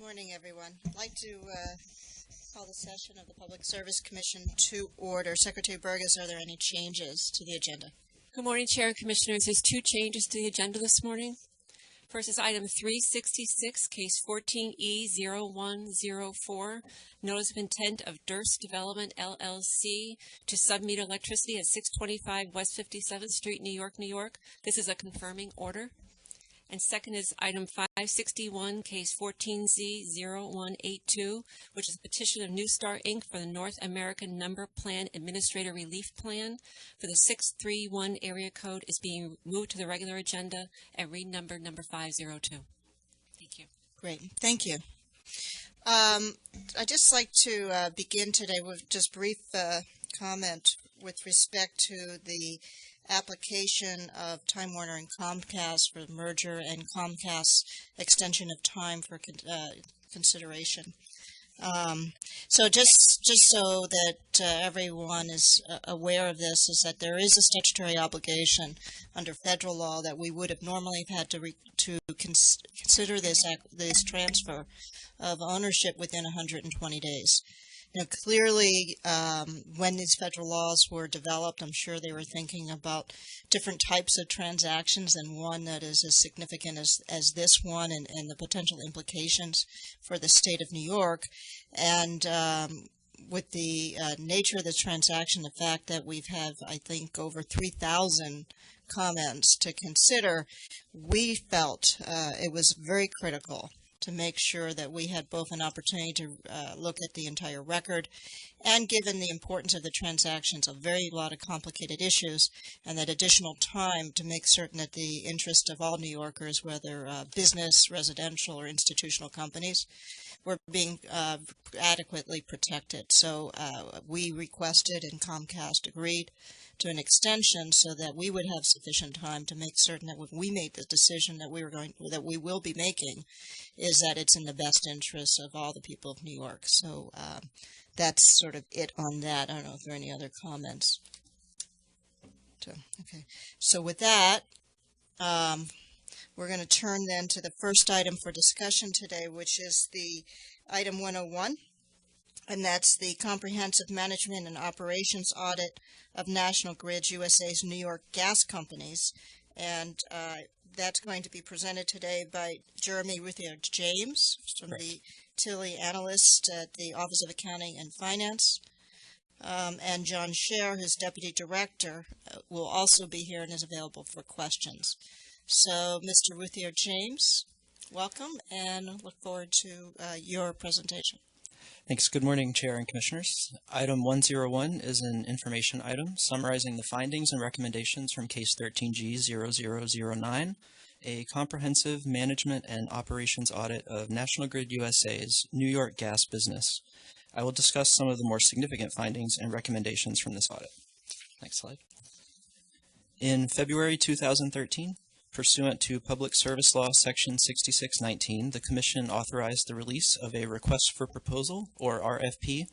morning, everyone. I'd like to call the session of the Public Service Commission to order. Secretary Burgess, are there any changes to the agenda? Good morning, Chair and Commissioners. There's two changes to the agenda this morning. First is item 366, case 14E0104, notice of intent of Durst Development, LLC, to submeter electricity at 625 West 57th Street, New York, New York. This is a confirming order. And second is item 561, case 14Z0182, which is a petition of New Star, Inc. for the North American Number Plan Administrator Relief Plan for the 631 area code is being moved to the regular agenda at read number 502. Thank you. Great. Thank you. I'd just like to begin today with just brief comment with respect to the application of Time Warner and Comcast for merger and Comcast's extension of time for consideration. So just so that everyone is aware of this, is that there is a statutory obligation under federal law that we would have normally had to consider this transfer of ownership within 120 days. You know, clearly, when these federal laws were developed, I'm sure they were thinking about different types of transactions, and one that is as significant as this one, and the potential implications for the state of New York. And with the nature of this transaction, the fact that we've had, I think, over 3,000 comments to consider, we felt it was very critical to make sure that we had both an opportunity to look at the entire record, and given the importance of the transactions, a very lot of complicated issues, and that additional time to make certain that the interest of all New Yorkers, whether business, residential, or institutional companies, were being adequately protected. So we requested, and Comcast agreed to an extension so that we would have sufficient time to make certain that when we made the decision that we will be making, is that it's in the best interest of all the people of New York. So that's sort of it on that. I don't know if there are any other comments. Okay. So with that, we're going to turn then to the first item for discussion today, which is the item 101, and that's the Comprehensive Management and Operations Audit of National Grid USA's New York gas companies. And that's going to be presented today by Jeremy Ruthier-James, from the Tilly Analyst at the Office of Accounting and Finance. And John Scher, who's Deputy Director, will also be here and is available for questions. So, Mr. Ruthier-James, welcome, and look forward to your presentation. Thanks. Good morning, Chair and Commissioners. Item 101 is an information item summarizing the findings and recommendations from Case 13G0009, a comprehensive management and operations audit of National Grid USA's New York gas business. I will discuss some of the more significant findings and recommendations from this audit. Next slide. In February 2013, pursuant to Public Service Law Section 6619, the Commission authorized the release of a Request for Proposal, or RFP,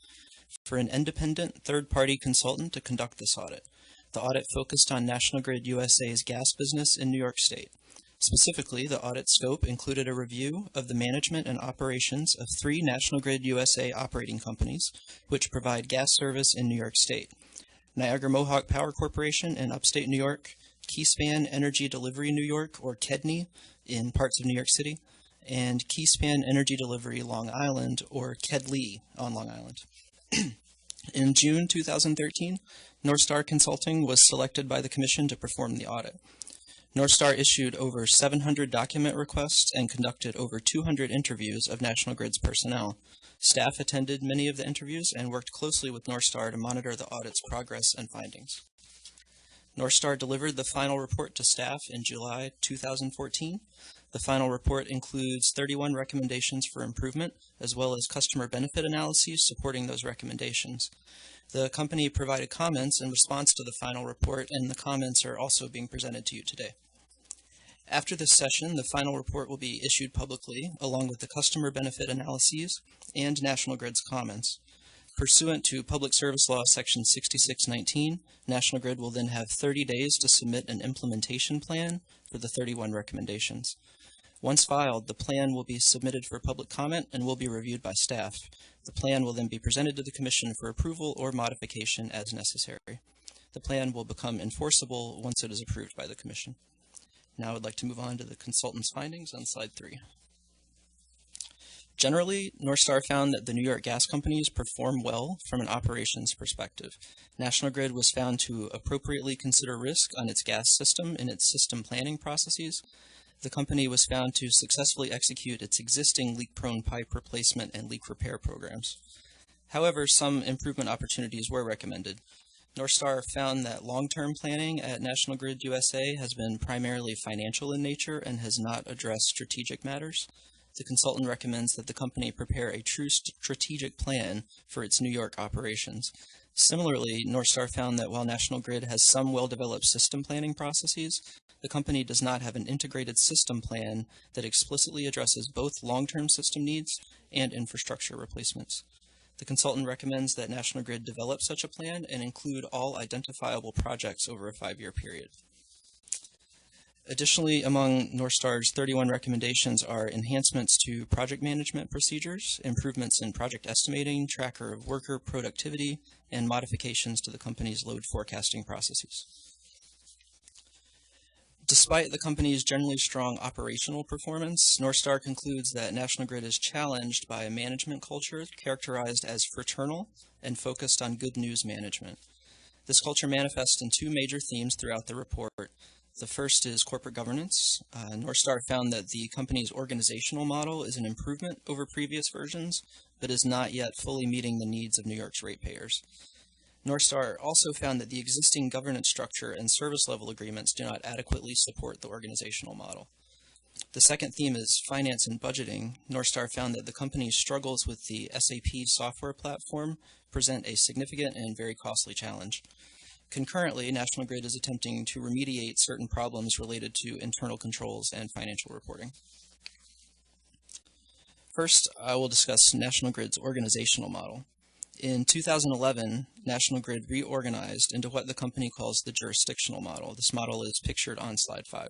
for an independent third-party consultant to conduct this audit. The audit focused on National Grid USA's gas business in New York State. Specifically, the audit scope included a review of the management and operations of 3 National Grid USA operating companies, which provide gas service in New York State: Niagara Mohawk Power Corporation in upstate New York, Keyspan Energy Delivery New York, or KEDNY, in parts of New York City, and Keyspan Energy Delivery Long Island, or KEDLI, on Long Island. In June 2013, Northstar Consulting was selected by the Commission to perform the audit. Northstar issued over 700 document requests and conducted over 200 interviews of National Grid's personnel. Staff attended many of the interviews and worked closely with Northstar to monitor the audit's progress and findings. Northstar delivered the final report to staff in July 2014. The final report includes 31 recommendations for improvement, as well as customer benefit analyses supporting those recommendations. The company provided comments in response to the final report, and the comments are also being presented to you today. After this session, the final report will be issued publicly, along with the customer benefit analyses and National Grid's comments. Pursuant to Public Service Law Section 6619, National Grid will then have 30 days to submit an implementation plan for the 31 recommendations. Once filed, the plan will be submitted for public comment and will be reviewed by staff. The plan will then be presented to the Commission for approval or modification as necessary. The plan will become enforceable once it is approved by the Commission. Now I'd like to move on to the consultant's findings on slide 3. Generally, Northstar found that the New York gas companies perform well from an operations perspective. National Grid was found to appropriately consider risk on its gas system in its system planning processes. The company was found to successfully execute its existing leak-prone pipe replacement and leak repair programs. However, some improvement opportunities were recommended. Northstar found that long-term planning at National Grid USA has been primarily financial in nature and has not addressed strategic matters. The consultant recommends that the company prepare a true strategic plan for its New York operations. Similarly, Northstar found that while National Grid has some well-developed system planning processes, the company does not have an integrated system plan that explicitly addresses both long-term system needs and infrastructure replacements. The consultant recommends that National Grid develop such a plan and include all identifiable projects over a 5-year period. Additionally, among Northstar's 31 recommendations are enhancements to project management procedures, improvements in project estimating, tracker of worker productivity, and modifications to the company's load forecasting processes. Despite the company's generally strong operational performance, Northstar concludes that National Grid is challenged by a management culture characterized as fraternal and focused on good news management. This culture manifests in 2 major themes throughout the report. The first is corporate governance. Northstar found that the company's organizational model is an improvement over previous versions, but is not yet fully meeting the needs of New York's ratepayers. Northstar also found that the existing governance structure and service level agreements do not adequately support the organizational model. The second theme is finance and budgeting. Northstar found that the company's struggles with the SAP software platform present a significant and very costly challenge. Concurrently, National Grid is attempting to remediate certain problems related to internal controls and financial reporting. First, I will discuss National Grid's organizational model. In 2011, National Grid reorganized into what the company calls the jurisdictional model. This model is pictured on slide 5.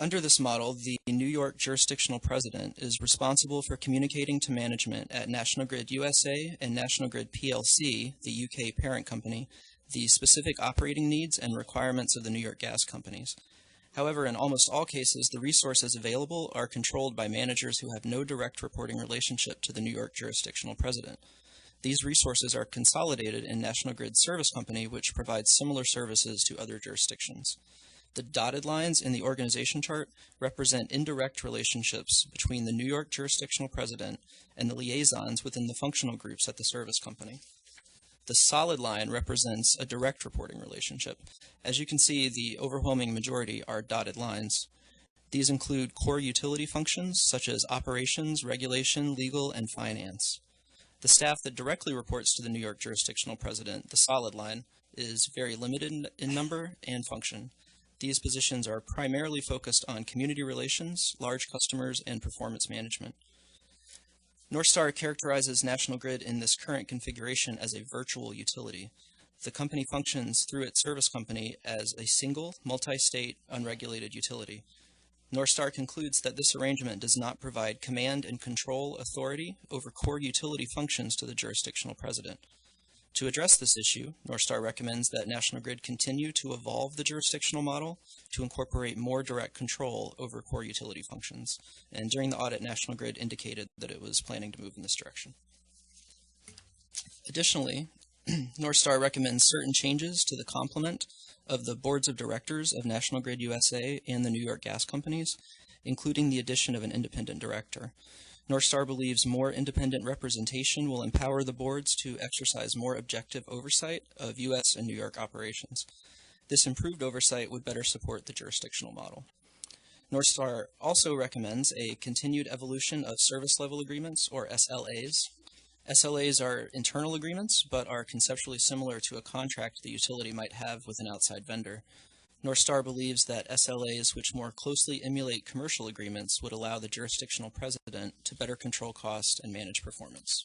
Under this model, the New York jurisdictional president is responsible for communicating to management at National Grid USA and National Grid PLC, the UK parent company, the specific operating needs and requirements of the New York gas companies. However, in almost all cases, the resources available are controlled by managers who have no direct reporting relationship to the New York jurisdictional president. These resources are consolidated in National Grid Service Company, which provides similar services to other jurisdictions. The dotted lines in the organization chart represent indirect relationships between the New York jurisdictional president and the liaisons within the functional groups at the service company. The solid line represents a direct reporting relationship. As you can see, the overwhelming majority are dotted lines. These include core utility functions such as operations, regulation, legal, and finance. The staff that directly reports to the New York jurisdictional president, the solid line, is very limited in number and function. These positions are primarily focused on community relations, large customers, and performance management. Northstar characterizes National Grid in this current configuration as a virtual utility. The company functions through its service company as a single, multi-state, unregulated utility. Northstar concludes that this arrangement does not provide command and control authority over core utility functions to the jurisdictional president. To address this issue, Northstar recommends that National Grid continue to evolve the jurisdictional model to incorporate more direct control over core utility functions. And during the audit, National Grid indicated that it was planning to move in this direction. Additionally, Northstar recommends certain changes to the complement of the boards of directors of National Grid USA and the New York gas companies, including the addition of an independent director. Northstar believes more independent representation will empower the boards to exercise more objective oversight of U.S. and New York operations. This improved oversight would better support the jurisdictional model. Northstar also recommends a continued evolution of service level agreements, or SLAs. SLAs are internal agreements, but are conceptually similar to a contract the utility might have with an outside vendor. Northstar believes that SLAs which more closely emulate commercial agreements would allow the jurisdictional president to better control cost and manage performance.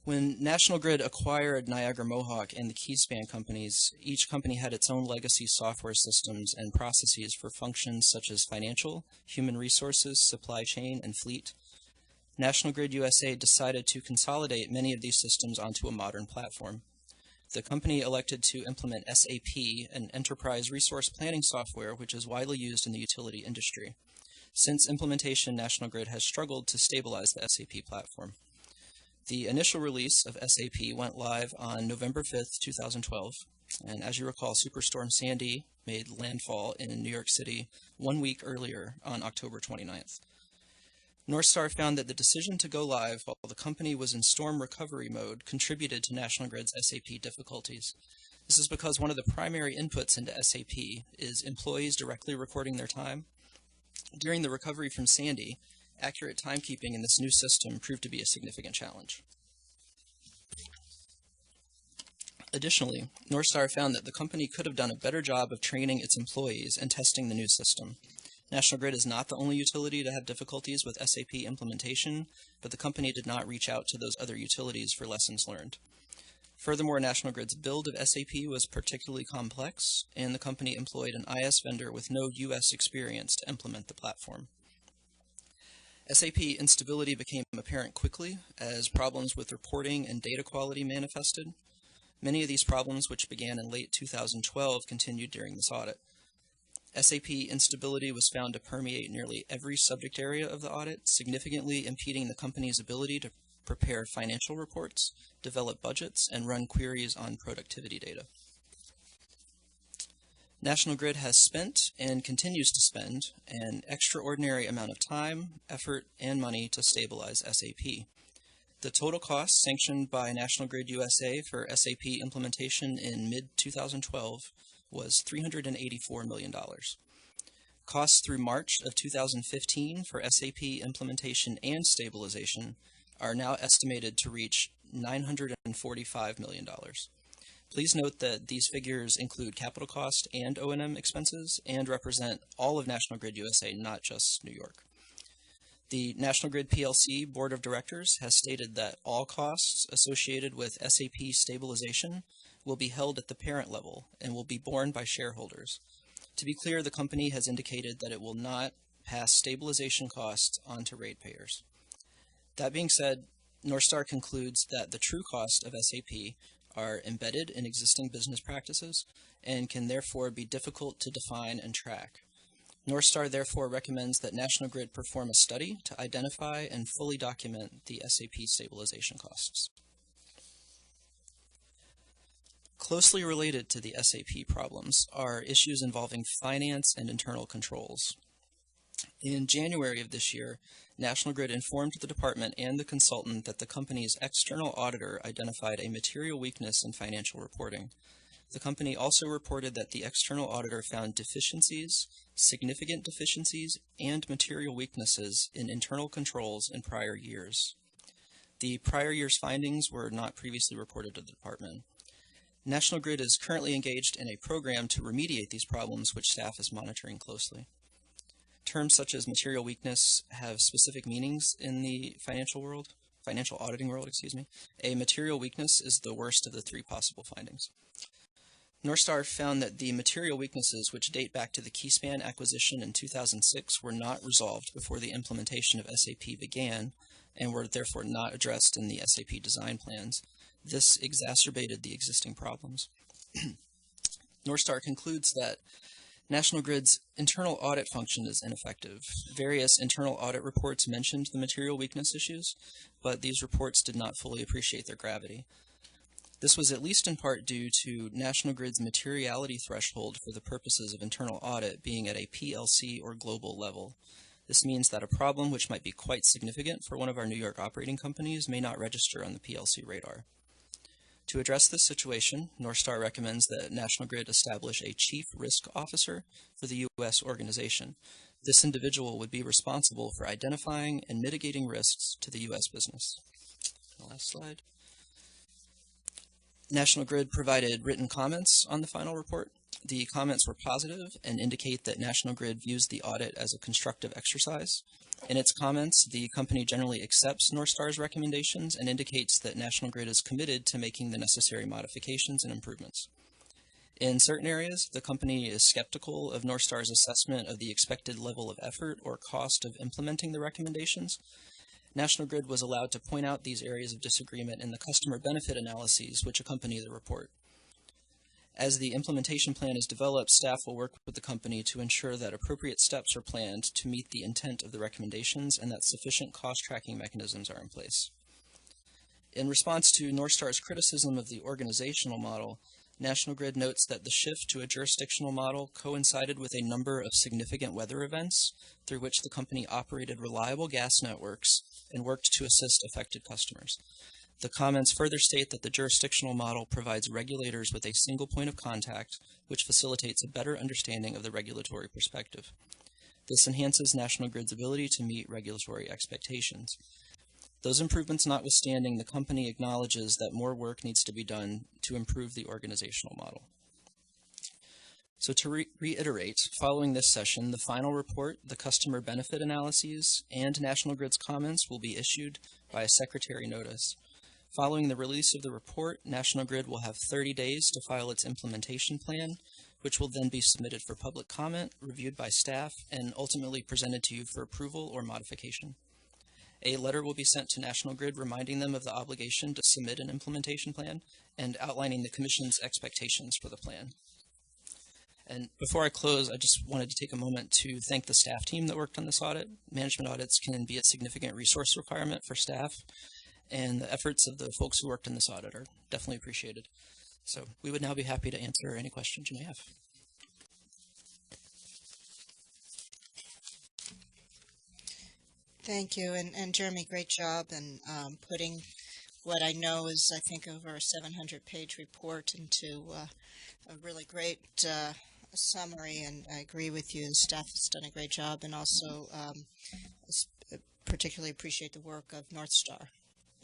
When National Grid acquired Niagara Mohawk and the Keyspan companies, each company had its own legacy software systems and processes for functions such as financial, human resources, supply chain, and fleet. National Grid USA decided to consolidate many of these systems onto a modern platform. The company elected to implement SAP, an enterprise resource planning software which is widely used in the utility industry. Since implementation, National Grid has struggled to stabilize the SAP platform. The initial release of SAP went live on November 5th, 2012, and as you recall, Superstorm Sandy made landfall in New York City 1 week earlier on October 29th. Northstar found that the decision to go live while the company was in storm recovery mode contributed to National Grid's SAP difficulties. This is because one of the primary inputs into SAP is employees directly recording their time. During the recovery from Sandy, accurate timekeeping in this new system proved to be a significant challenge. Additionally, Northstar found that the company could have done a better job of training its employees and testing the new system. National Grid is not the only utility to have difficulties with SAP implementation, but the company did not reach out to those other utilities for lessons learned. Furthermore, National Grid's build of SAP was particularly complex, and the company employed an IS vendor with no U.S. experience to implement the platform. SAP instability became apparent quickly as problems with reporting and data quality manifested. Many of these problems, which began in late 2012, continued during this audit. SAP instability was found to permeate nearly every subject area of the audit, significantly impeding the company's ability to prepare financial reports, develop budgets, and run queries on productivity data. National Grid has spent and continues to spend an extraordinary amount of time, effort, and money to stabilize SAP. The total cost sanctioned by National Grid USA for SAP implementation in mid-2012 was $384 million. Costs through March of 2015 for SAP implementation and stabilization are now estimated to reach $945 million. Please note that these figures include capital cost and O&M expenses and represent all of National Grid USA, not just New York. The National Grid PLC Board of Directors has stated that all costs associated with SAP stabilization will be held at the parent level and will be borne by shareholders. To be clear, the company has indicated that it will not pass stabilization costs on to ratepayers. That being said, Northstar concludes that the true cost of SAP are embedded in existing business practices and can therefore be difficult to define and track. Northstar therefore recommends that National Grid perform a study to identify and fully document the SAP stabilization costs. Closely related to the SAP problems are issues involving finance and internal controls. In January of this year, National Grid informed the department and the consultant that the company's external auditor identified a material weakness in financial reporting. The company also reported that the external auditor found deficiencies, significant deficiencies, and material weaknesses in internal controls in prior years. The prior year's findings were not previously reported to the department. National Grid is currently engaged in a program to remediate these problems, which staff is monitoring closely. Terms such as material weakness have specific meanings in the financial auditing world. A material weakness is the worst of the three possible findings. Northstar found that the material weaknesses, which date back to the Keyspan acquisition in 2006, were not resolved before the implementation of SAP began and were therefore not addressed in the SAP design plans. This exacerbated the existing problems. Northstar concludes that National Grid's internal audit function is ineffective. Various internal audit reports mentioned the material weakness issues, but these reports did not fully appreciate their gravity. This was at least in part due to National Grid's materiality threshold for the purposes of internal audit being at a PLC or global level. This means that a problem which might be quite significant for one of our New York operating companies may not register on the PLC radar. To address this situation, Northstar recommends that National Grid establish a Chief Risk Officer for the U.S. organization. This individual would be responsible for identifying and mitigating risks to the U.S. business. The last slide. National Grid provided written comments on the final report. The comments were positive and indicate that National Grid views the audit as a constructive exercise. In its comments, the company generally accepts Northstar's recommendations and indicates that National Grid is committed to making the necessary modifications and improvements. In certain areas, the company is skeptical of Northstar's assessment of the expected level of effort or cost of implementing the recommendations. National Grid was allowed to point out these areas of disagreement in the customer benefit analyses which accompany the report. As the implementation plan is developed, staff will work with the company to ensure that appropriate steps are planned to meet the intent of the recommendations and that sufficient cost tracking mechanisms are in place. In response to Northstar's criticism of the organizational model, National Grid notes that the shift to a jurisdictional model coincided with a number of significant weather events through which the company operated reliable gas networks and worked to assist affected customers. The comments further state that the jurisdictional model provides regulators with a single point of contact, which facilitates a better understanding of the regulatory perspective. This enhances National Grid's ability to meet regulatory expectations. Those improvements notwithstanding, the company acknowledges that more work needs to be done to improve the organizational model. So to reiterate, following this session, the final report, the customer benefit analyses, and National Grid's comments will be issued by a secretary notice. Following the release of the report, National Grid will have 30 days to file its implementation plan, which will then be submitted for public comment, reviewed by staff, and ultimately presented to you for approval or modification. A letter will be sent to National Grid reminding them of the obligation to submit an implementation plan and outlining the Commission's expectations for the plan. And before I close, I just wanted to take a moment to thank the staff team that worked on this audit. Management audits can be a significant resource requirement for staff, and the efforts of the folks who worked in this audit are definitely appreciated. So we would now be happy to answer any questions you may have. Thank you, and Jeremy, great job in putting what I know is, I think, over a 700-page report into a really great summary, and I agree with you. The staff has done a great job, and also particularly appreciate the work of Northstar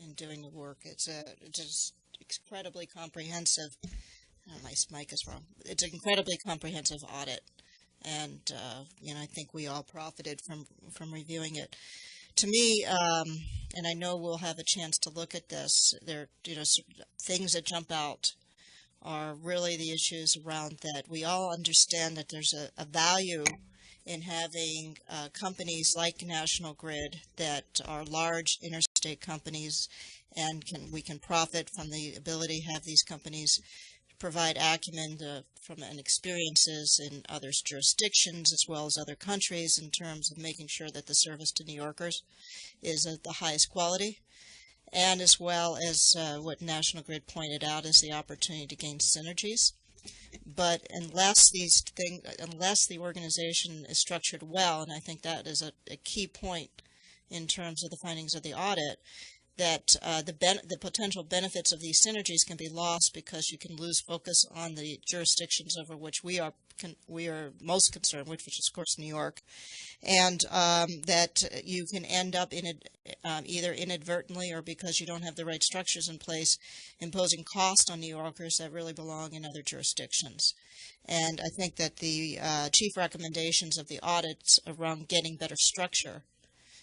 in doing the work. It's just incredibly comprehensive. Oh, my mic is wrong. It's an incredibly comprehensive audit, and I think we all profited from reviewing it. To me, and I know we'll have a chance to look at this, there things that jump out are really the issues around that. We all understand that there's a value in having companies like National Grid that are large interstate companies, and we can profit from the ability to have these companies provide acumen and experiences in other jurisdictions as well as other countries in terms of making sure that the service to New Yorkers is of the highest quality, and as well as what National Grid pointed out is the opportunity to gain synergies. But unless the organization is structured well, and I think that is a key point in terms of the findings of the audit, that the potential benefits of these synergies can be lost because you can lose focus on the jurisdictions over which we are most concerned, which is of course New York, and that you can end up either inadvertently or because you don't have the right structures in place, imposing cost on New Yorkers that really belong in other jurisdictions. And I think that the chief recommendations of the audits around getting better structure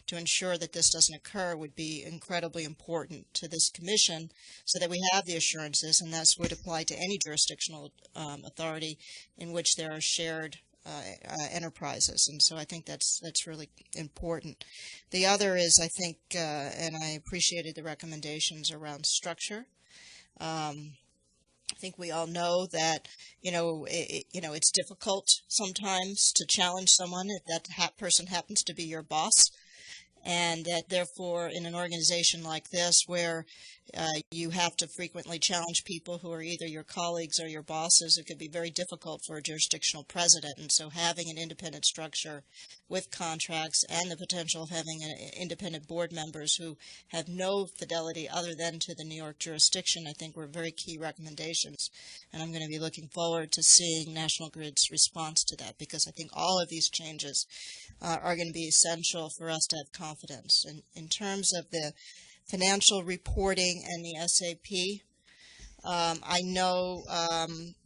to ensure that this doesn't occur would be incredibly important to this commission, so that we have the assurances, and that would apply to any jurisdictional authority in which there are shared enterprises. And so I think that's really important. The other is, I think, and I appreciated the recommendations around structure. I think we all know that it's difficult sometimes to challenge someone if that person happens to be your boss. And that therefore in an organization like this where you have to frequently challenge people who are either your colleagues or your bosses, it could be very difficult for a jurisdictional president. And so having an independent structure with contracts and the potential of having independent board members who have no fidelity other than to the New York jurisdiction, I think were very key recommendations. And I'm going to be looking forward to seeing National Grid's response to that, because I think all of these changes are going to be essential for us to have confidence. And in terms of the financial reporting and the SAP, I know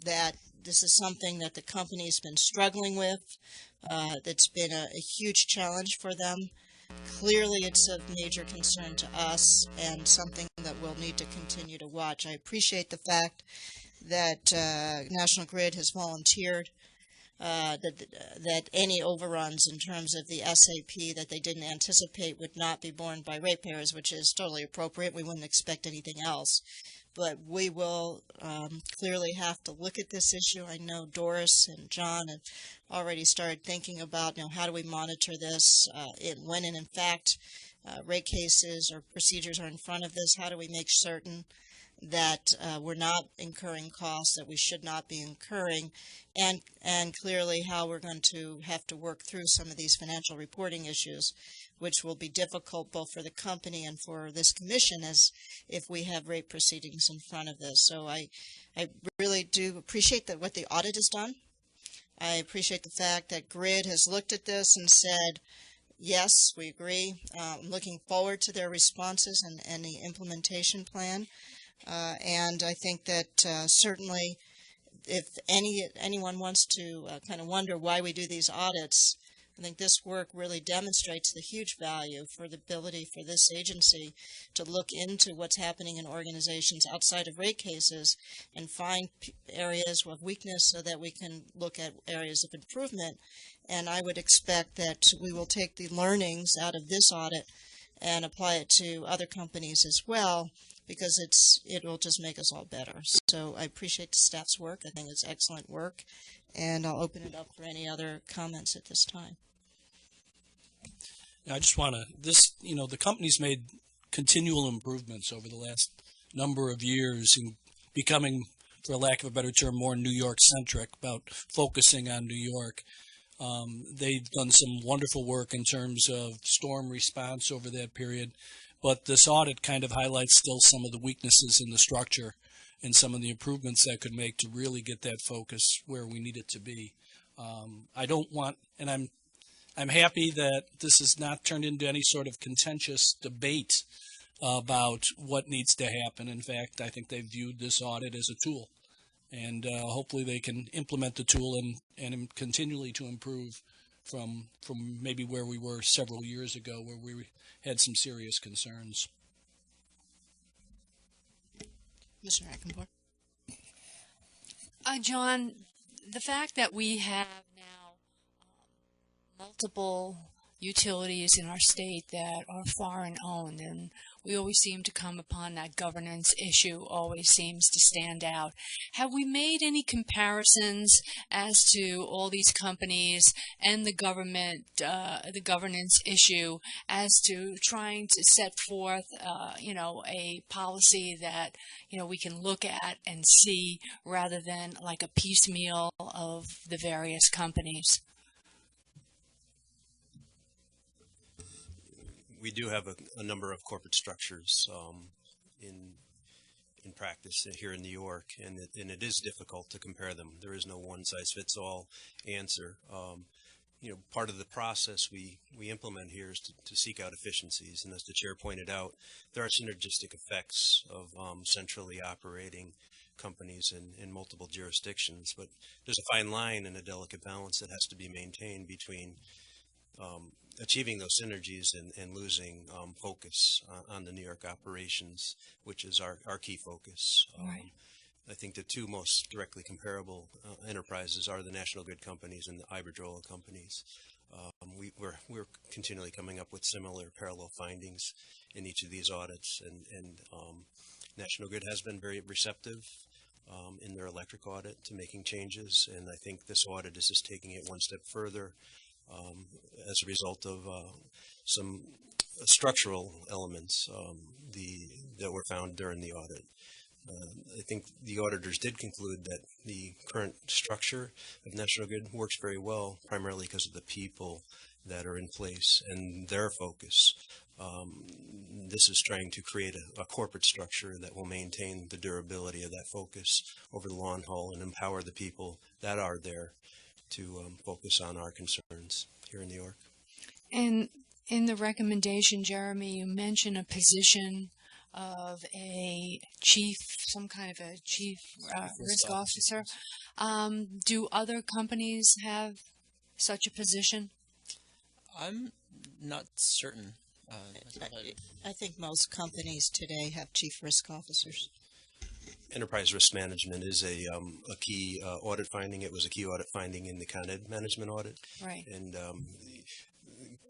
that this is something that the company's been struggling with. That's been a huge challenge for them. Clearly, it's of major concern to us and something that we'll need to continue to watch. I appreciate the fact that National Grid has volunteered that any overruns in terms of the SAP that they didn't anticipate would not be borne by ratepayers, which is totally appropriate. We wouldn't expect anything else. But we will clearly have to look at this issue. I know Doris and John have already started thinking about, how do we monitor this when, and in fact, rate cases or procedures are in front of this. How do we make certain that we're not incurring costs that we should not be incurring, and clearly how we're going to have to work through some of these financial reporting issues, which will be difficult both for the company and for this commission as if we have rate proceedings in front of this. So I really do appreciate that what the audit has done. I appreciate the fact that Grid has looked at this and said, yes, we agree. I'm looking forward to their responses and the implementation plan. And I think that certainly if anyone wants to kind of wonder why we do these audits, I think this work really demonstrates the huge value for the ability for this agency to look into what's happening in organizations outside of rate cases and find areas of weakness so that we can look at areas of improvement. And I would expect that we will take the learnings out of this audit and apply it to other companies as well, because it will just make us all better. So I appreciate the staff's work. I think it's excellent work, and I'll open it up for any other comments at this time. I just want to, the company's made continual improvements over the last number of years in becoming, for lack of a better term, more New York-centric, about focusing on New York. They've done some wonderful work in terms of storm response over that period, but this audit kind of highlights still some of the weaknesses in the structure and some of the improvements that could make to really get that focus where we need it to be. I don't want, and I'm happy that this has not turned into any sort of contentious debate about what needs to happen. In fact, I think they've viewed this audit as a tool, and hopefully they can implement the tool and continually to improve from maybe where we were several years ago, where we had some serious concerns. Mr. Hackenborg. John, the fact that we have now multiple utilities in our state that are foreign owned, and we always seem to come upon that governance issue always seems to stand out. Have we made any comparisons as to all these companies and the government, the governance issue, as to trying to set forth, a policy that, we can look at and see rather than like a piecemeal of the various companies? We do have a number of corporate structures in practice here in New York, and it is difficult to compare them. There is no one-size-fits-all answer. Part of the process we implement here is to seek out efficiencies, and as the chair pointed out, there are synergistic effects of centrally operating companies in multiple jurisdictions, but there's a fine line and a delicate balance that has to be maintained between achieving those synergies and losing focus on the New York operations, which is our key focus. Right. I think the two most directly comparable enterprises are the National Grid companies and the Iberdrola companies. We're continually coming up with similar parallel findings in each of these audits, and National Grid has been very receptive in their electric audit to making changes, and I think this audit is just taking it one step further as a result of some structural elements that were found during the audit. I think the auditors did conclude that the current structure of National Grid works very well, primarily because of the people that are in place and their focus. This is trying to create a corporate structure that will maintain the durability of that focus over the long haul and empower the people that are there to focus on our concerns here in New York. And in the recommendation, Jeremy, you mentioned a position of a chief, some kind of a chief risk officer. Do other companies have such a position? I'm Not certain. I think most companies today have chief risk officers. Enterprise risk management is a key audit finding. It was a key audit finding in the Con Ed management audit. Right. And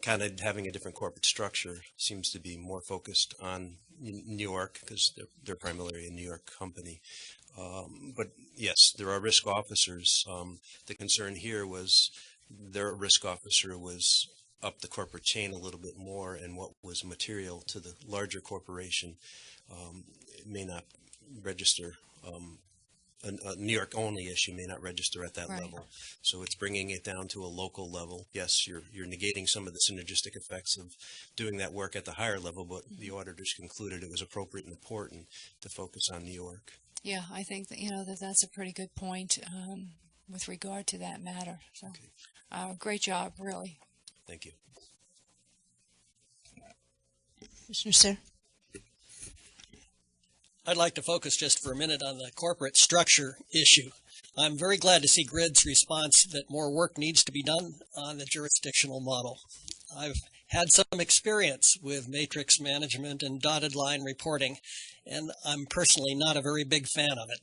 Con Ed having a different corporate structure seems to be more focused on New York because they're primarily a New York company. But yes, there are risk officers. The concern here was their risk officer was up the corporate chain a little bit more, and what was material to the larger corporation it may not register. A New York only issue may not register at that Right. level. So it's bringing it down to a local level. Yes, you're negating some of the synergistic effects of doing that work at the higher level, but the auditors concluded it was appropriate and important to focus on New York. Yeah, I think that that's a pretty good point with regard to that matter. So, great job, really. Thank you. Commissioner Sayre? I'd like to focus just for a minute on the corporate structure issue. I'm very glad to see GRID's response that more work needs to be done on the jurisdictional model. I've had some experience with matrix management and dotted line reporting, and I'm personally not a very big fan of it.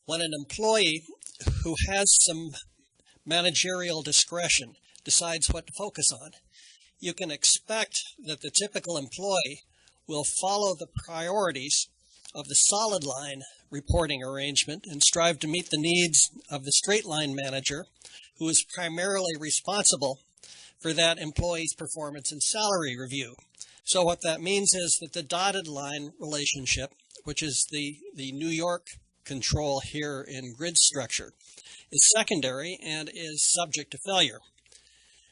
When an employee who has some managerial discretion decides what to focus on, you can expect that the typical employee will follow the priorities of the solid line reporting arrangement and strive to meet the needs of the straight line manager, who is primarily responsible for that employee's performance and salary review. So what that means is that the dotted line relationship, which is the New York control here in GRID structure, is secondary and is subject to failure.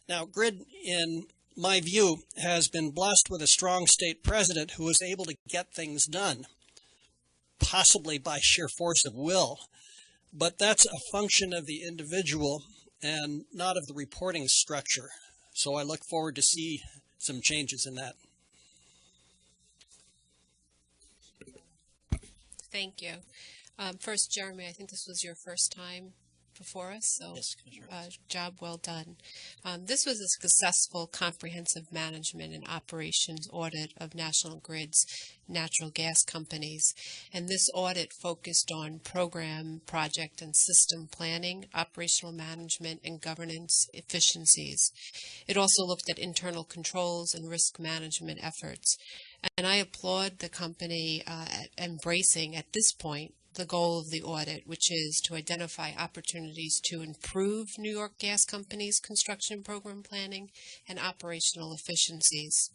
Now, GRID, in my view, has been blessed with a strong state president who is able to get things done, possibly by sheer force of will, but that's a function of the individual and not of the reporting structure. So I look forward to see some changes in that. Thank you. First, Jeremy, I think this was your first time before us, so Yes, Commissioner. job well done. This was a successful comprehensive management and operations audit of National Grid's natural gas companies, and this audit focused on program, project, and system planning, operational management, and governance efficiencies. It also looked at internal controls and risk management efforts, and I applaud the company at embracing at this point the goal of the audit, which is to identify opportunities to improve New York Gas Company's construction program planning and operational efficiencies.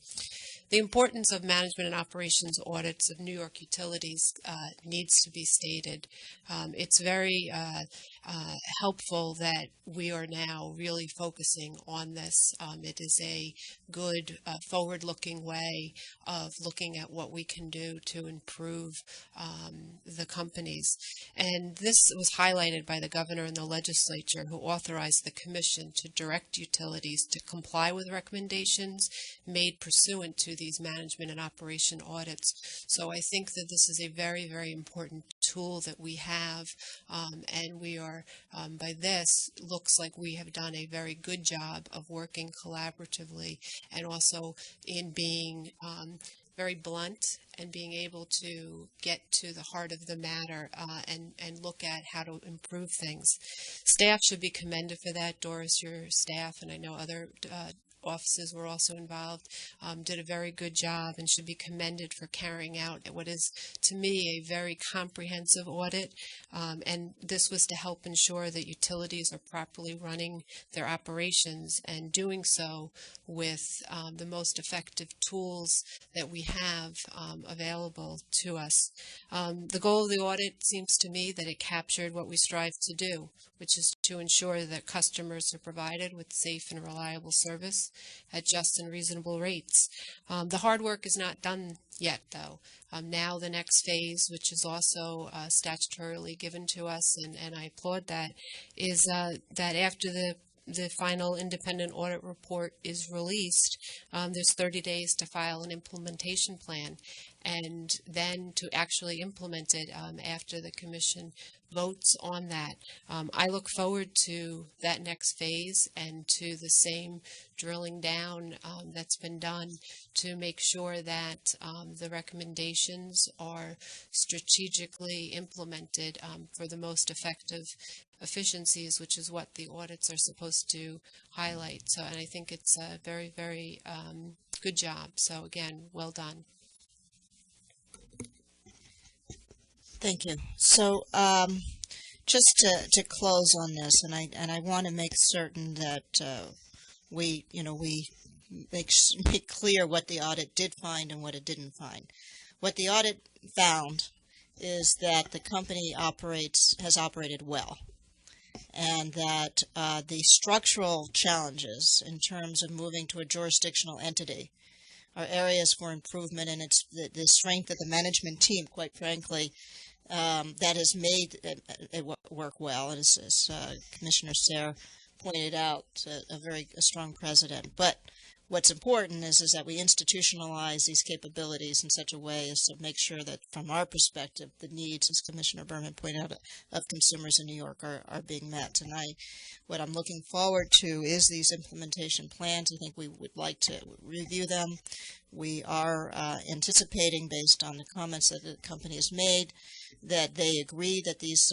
The importance of management and operations audits of New York utilities needs to be stated. It's very helpful that we are now really focusing on this. It is a good forward-looking way of looking at what we can do to improve the companies. And this was highlighted by the governor and the legislature, who authorized the commission to direct utilities to comply with recommendations made pursuant to these management and operation audits. So I think that this is a very, very important tool that we have, and we are, by this, looks like we have done a very good job of working collaboratively and also in being very blunt and being able to get to the heart of the matter and look at how to improve things. Staff should be commended for that. Doris, your staff, and I know other offices were also involved, did a very good job and should be commended for carrying out what is, to me, a very comprehensive audit. And this was to help ensure that utilities are properly running their operations and doing so with the most effective tools that we have available to us. The goal of the audit seems to me that it captured what we strive to do, which is to ensure that customers are provided with safe and reliable service at just and reasonable rates. The hard work is not done yet, though. Now the next phase, which is also statutorily given to us, and I applaud that, is that after the final independent audit report is released, there's 30 days to file an implementation plan. and then to actually implement it after the Commission votes on that. I look forward to that next phase and to the same drilling down that's been done to make sure that the recommendations are strategically implemented for the most effective efficiencies, which is what the audits are supposed to highlight. So, and I think it's a very, very good job. So again, well done. Thank you. So, just to close on this, and I want to make certain that we make clear what the audit did find and what it didn't find. What the audit found is that the company has operated well, and that the structural challenges in terms of moving to a jurisdictional entity are areas for improvement, and it's the strength of the management team, quite frankly, that has made it work well. And as Commissioner Sayre pointed out, a strong president. But what's important is that we institutionalize these capabilities in such a way as to make sure that, from our perspective, the needs, as Commissioner Berman pointed out, of consumers in New York are being met. And what I'm looking forward to is these implementation plans. I think we would like to review them. We are anticipating, based on the comments that the company has made, that they agree that these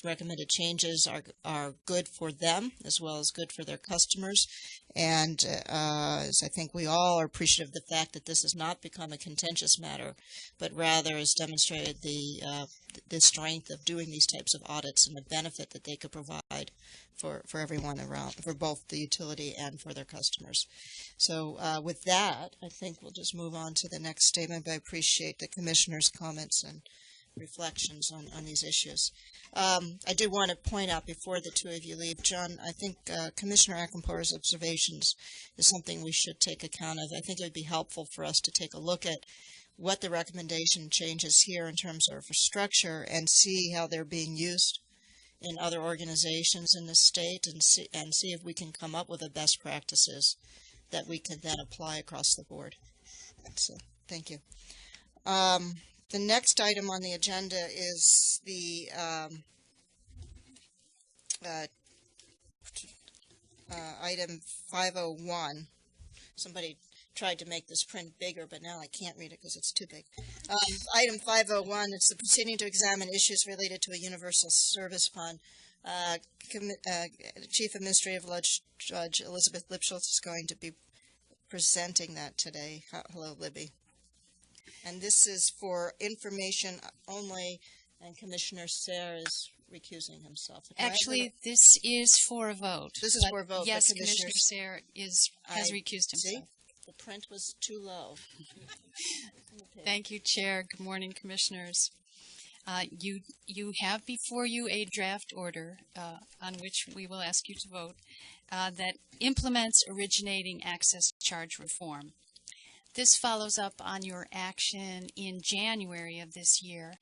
recommended changes are good for them as well as good for their customers. And as I think we all are appreciative of the fact that this has not become a contentious matter, but rather has demonstrated the strength of doing these types of audits and the benefit that they could provide for everyone around, for both the utility and for their customers. So with that, I think we'll just move on to the next statement, but I appreciate the Commissioner's comments and reflections on these issues. I did want to point out before the two of you leave, John, I think Commissioner Acklenpour's observations is something we should take account of. I think it would be helpful for us to take a look at what the recommendation changes here in terms of structure and see how they're being used in other organizations in the state, and see if we can come up with the best practices that we can then apply across the board. So, thank you. The next item on the agenda is the item 501. Somebody tried to make this print bigger, but now I can't read it because it's too big. Item 501 is the proceeding to examine issues related to a universal service fund. Chief Administrative Judge Elizabeth Lipschultz is going to be presenting that today. Hello, Libby. And this is for information only, and Commissioner Sayre is recusing himself. Actually, this is for a vote. This is for a vote. Yes, Commissioner Sayre has recused himself. See? The print was too low. Thank you, Chair. Good morning, Commissioners. You have before you a draft order on which we will ask you to vote that implements originating access charge reform. This follows up on your action in January of this year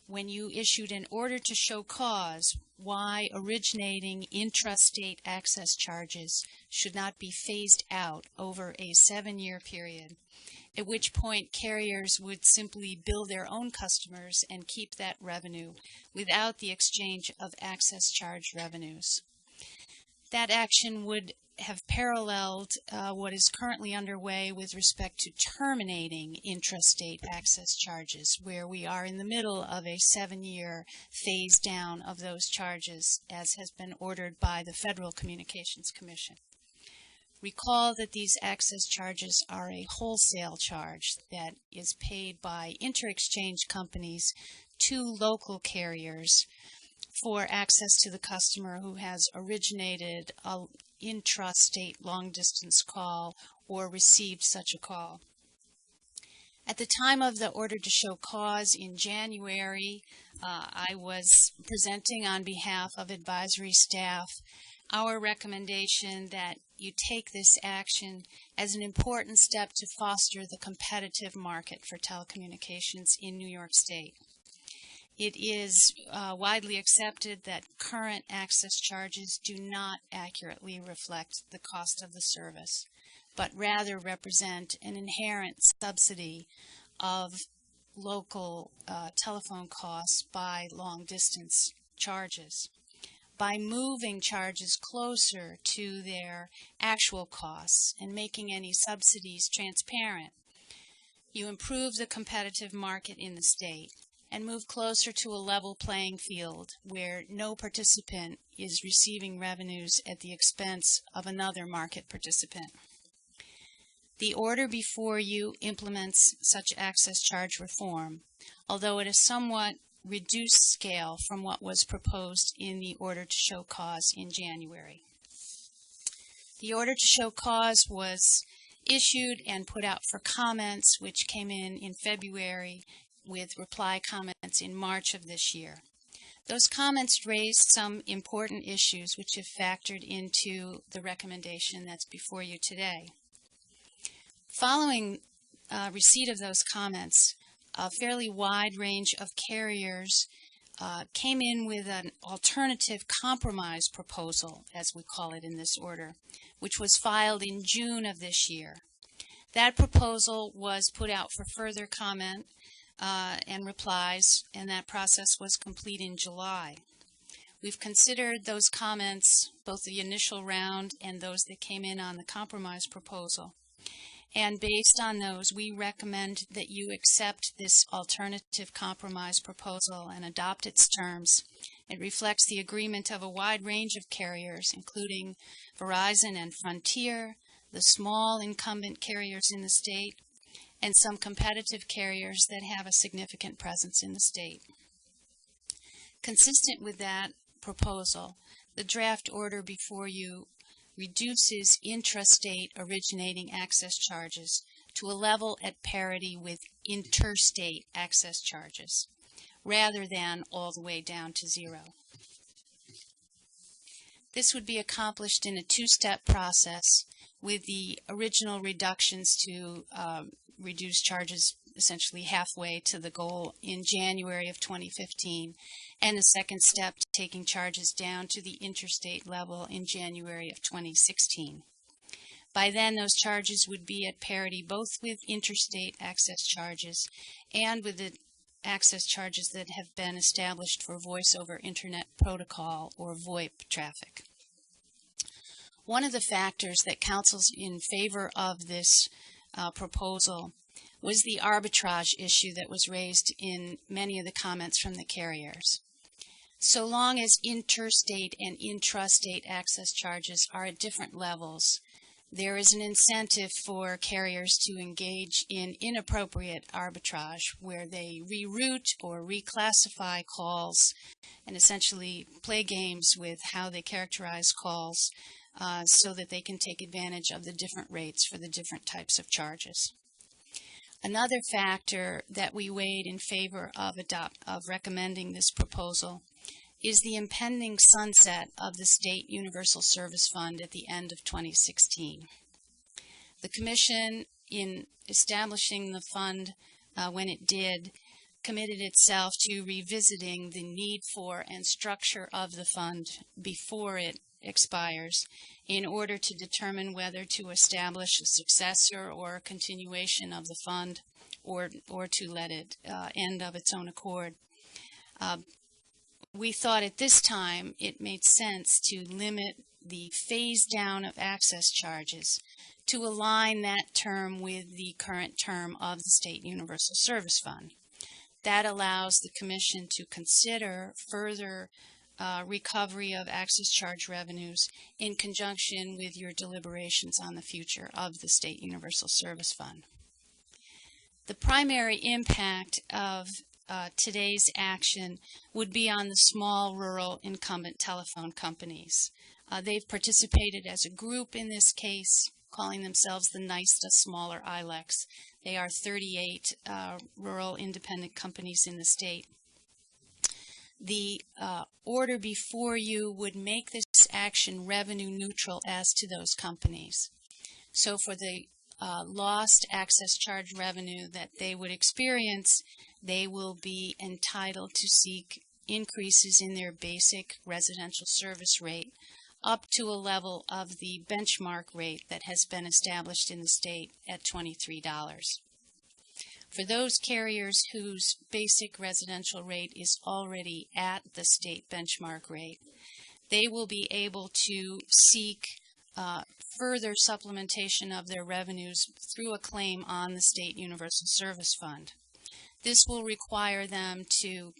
when you issued an order to show cause why originating intrastate access charges should not be phased out over a 7-year period, at which point carriers would simply bill their own customers and keep that revenue without the exchange of access charge revenues. That action would have paralleled what is currently underway with respect to terminating intrastate access charges, where we are in the middle of a 7-year phase down of those charges, as has been ordered by the Federal Communications Commission. Recall that these access charges are a wholesale charge that is paid by inter-exchange companies to local carriers for access to the customer who has originated a intrastate long-distance call or received such a call. At the time of the order to show cause in January, I was presenting on behalf of advisory staff our recommendation that you take this action as an important step to foster the competitive market for telecommunications in New York State. It is widely accepted that current access charges do not accurately reflect the cost of the service, but rather represent an inherent subsidy of local telephone costs by long-distance charges. By moving charges closer to their actual costs and making any subsidies transparent, you improve the competitive market in the state and move closer to a level playing field where no participant is receiving revenues at the expense of another market participant. The order before you implements such access charge reform, although at a somewhat reduced scale from what was proposed in the order to show cause in January. The order to show cause was issued and put out for comments, which came in February, with reply comments in March of this year. Those comments raised some important issues which have factored into the recommendation that's before you today. Following receipt of those comments, a fairly wide range of carriers came in with an alternative compromise proposal, as we call it in this order, which was filed in June of this year. That proposal was put out for further comment and replies, and that process was complete in July. We've considered those comments, both the initial round and those that came in on the compromise proposal. And based on those, we recommend that you accept this alternative compromise proposal and adopt its terms. It reflects the agreement of a wide range of carriers, including Verizon and Frontier, the small incumbent carriers in the state, and some competitive carriers that have a significant presence in the state. Consistent with that proposal, the draft order before you reduces intrastate originating access charges to a level at parity with interstate access charges, rather than all the way down to zero. This would be accomplished in a two-step process, with the original reductions to reduce charges essentially halfway to the goal in January of 2015, and the second step taking charges down to the interstate level in January of 2016. By then, those charges would be at parity both with interstate access charges and with the access charges that have been established for Voice over Internet Protocol, or VoIP, traffic. One of the factors that counsels in favor of this proposal was the arbitrage issue that was raised in many of the comments from the carriers. So long as interstate and intrastate access charges are at different levels, there is an incentive for carriers to engage in inappropriate arbitrage, where they reroute or reclassify calls and essentially play games with how they characterize calls so that they can take advantage of the different rates for the different types of charges. Another factor that we weighed in favor of recommending this proposal is the impending sunset of the State Universal Service Fund at the end of 2016. The Commission, in establishing the fund when it did, committed itself to revisiting the need for and structure of the fund before it expires, in order to determine whether to establish a successor or a continuation of the fund, or to let it end of its own accord. We thought at this time it made sense to limit the phase down of access charges to align that term with the current term of the State Universal Service Fund. That allows the Commission to consider further recovery of access charge revenues in conjunction with your deliberations on the future of the State Universal Service Fund. The primary impact of today's action would be on the small rural incumbent telephone companies. They've participated as a group in this case, calling themselves the NYSTA Smaller ILECs. They are 38 rural independent companies in the state. The order before you would make this action revenue neutral as to those companies. So for the lost access charge revenue that they would experience, they will be entitled to seek increases in their basic residential service rate up to a level of the benchmark rate that has been established in the state at $23. For those carriers whose basic residential rate is already at the state benchmark rate, they will be able to seek further supplementation of their revenues through a claim on the State Universal Service Fund. This will require them to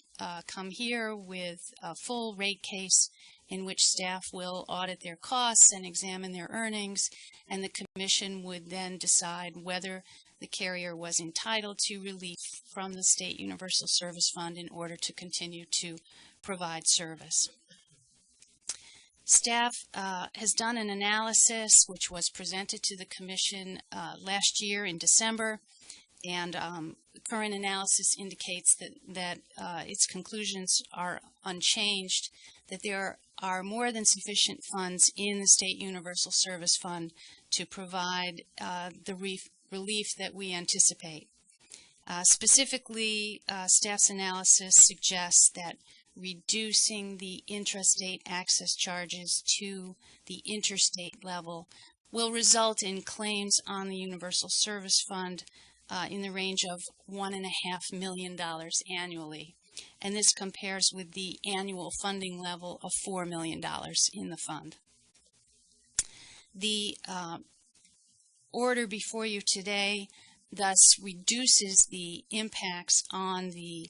come here with a full rate case in which staff will audit their costs and examine their earnings, and the Commission would then decide whether the carrier was entitled to relief from the State Universal Service Fund in order to continue to provide service. Staff has done an analysis which was presented to the Commission last year in December, and current analysis indicates that its conclusions are unchanged, that there are more than sufficient funds in the State Universal Service Fund to provide the relief that we anticipate. Specifically, staff's analysis suggests that reducing the intrastate access charges to the interstate level will result in claims on the Universal Service Fund in the range of $1.5 million annually. And this compares with the annual funding level of $4 million in the fund. The order before you today thus reduces the impacts on the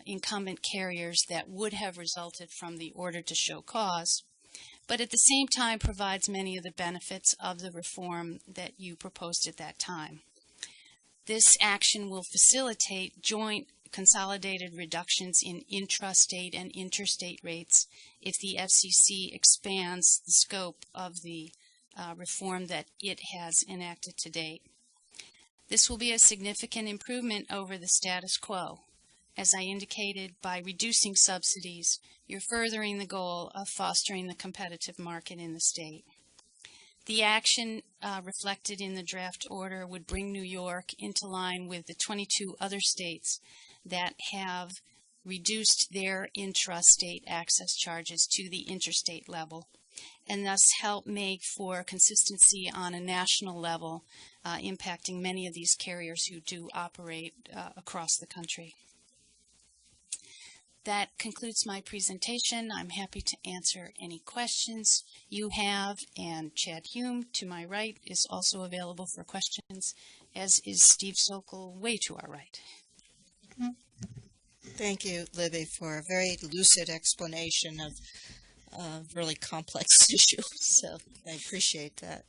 incumbent carriers that would have resulted from the order to show cause, but at the same time provides many of the benefits of the reform that you proposed at that time. This action will facilitate joint consolidated reductions in intrastate and interstate rates if the FCC expands the scope of the reform that it has enacted to date. This will be a significant improvement over the status quo. As I indicated, by reducing subsidies, you're furthering the goal of fostering the competitive market in the state. The action reflected in the draft order would bring New York into line with the 22 other states that have reduced their intrastate access charges to the interstate level, and thus help make for consistency on a national level, impacting many of these carriers who do operate across the country. That concludes my presentation. I'm happy to answer any questions you have, and Chad Hume to my right is also available for questions, as is Steve Sokol way to our right. Thank you, Libby, for a very lucid explanation of a really complex issue. So I appreciate that.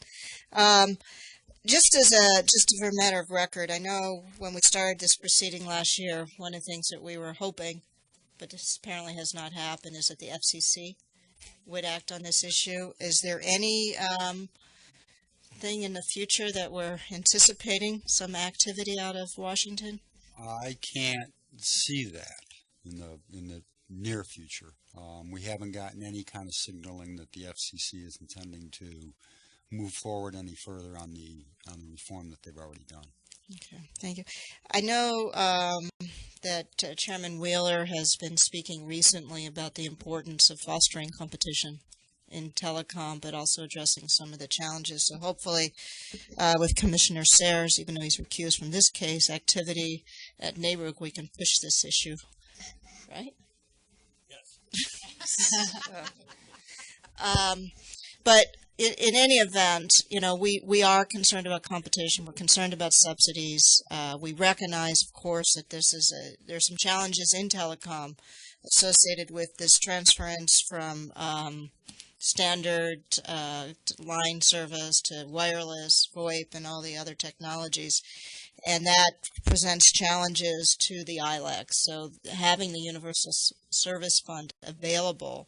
Just for a matter of record, I know when we started this proceeding last year, one of the things that we were hoping, but this apparently has not happened, is that the FCC would act on this issue. Is there any thing in the future that we're anticipating, some activity out of Washington? I can't see that in the near future. We haven't gotten any kind of signaling that the FCC is intending to move forward any further on the reform that they've already done. Okay, thank you. I know that Chairman Wheeler has been speaking recently about the importance of fostering competition in telecom, but also addressing some of the challenges. So hopefully with Commissioner Sayers, even though he's recused from this case, activity at NARUC, we can push this issue, right? Yes. But in any event, you know, we are concerned about competition. We're concerned about subsidies. We recognize, of course, that there's some challenges in telecom associated with this transference from standard line service to wireless, VoIP, and all the other technologies. And that presents challenges to the ILEC. So having the Universal Service Fund available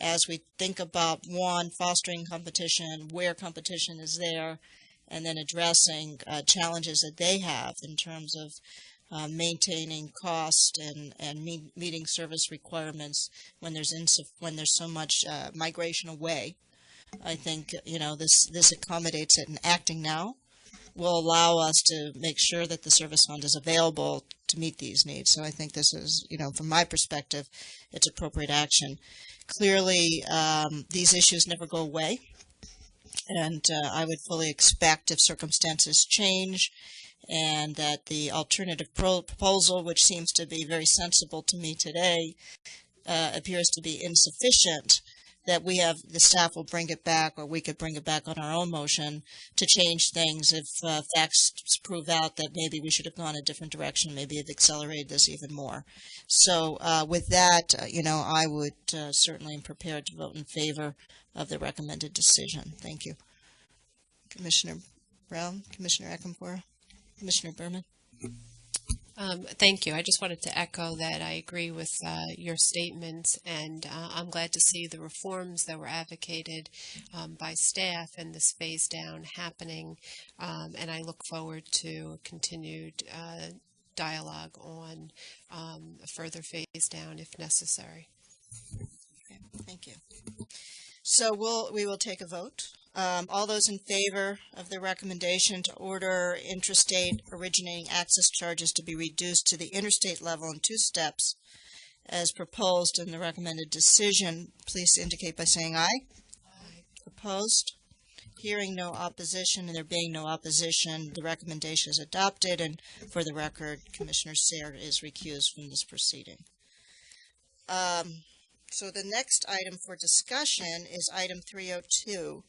as we think about, one, fostering competition, where competition is there, and then addressing challenges that they have in terms of maintaining cost and meeting service requirements when there's so much migration away. I think, you know, this accommodates it, and acting now will allow us to make sure that the service fund is available to meet these needs. So I think this is, you know, from my perspective, it's appropriate action. Clearly, these issues never go away, and I would fully expect, if circumstances change and that the alternative proposal, which seems to be very sensible to me today, appears to be insufficient, that the staff will bring it back, or we could bring it back on our own motion to change things if facts prove out that maybe we should have gone a different direction, maybe have accelerated this even more. So with that, I would certainly am prepared to vote in favor of the recommended decision. Thank you. Commissioner Brown, Commissioner Eckenpora, Commissioner Berman. Thank you. I just wanted to echo that I agree with your statements, and I'm glad to see the reforms that were advocated by staff and this phase down happening, and I look forward to continued dialogue on a further phase down if necessary. Okay, thank you. So we will take a vote. All those in favor of the recommendation to order intrastate originating access charges to be reduced to the interstate level in 2 steps as proposed in the recommended decision, please indicate by saying aye. Aye. Opposed? Hearing no opposition and there being no opposition, the recommendation is adopted, and for the record, Commissioner Sayre is recused from this proceeding. So the next item for discussion is item 302.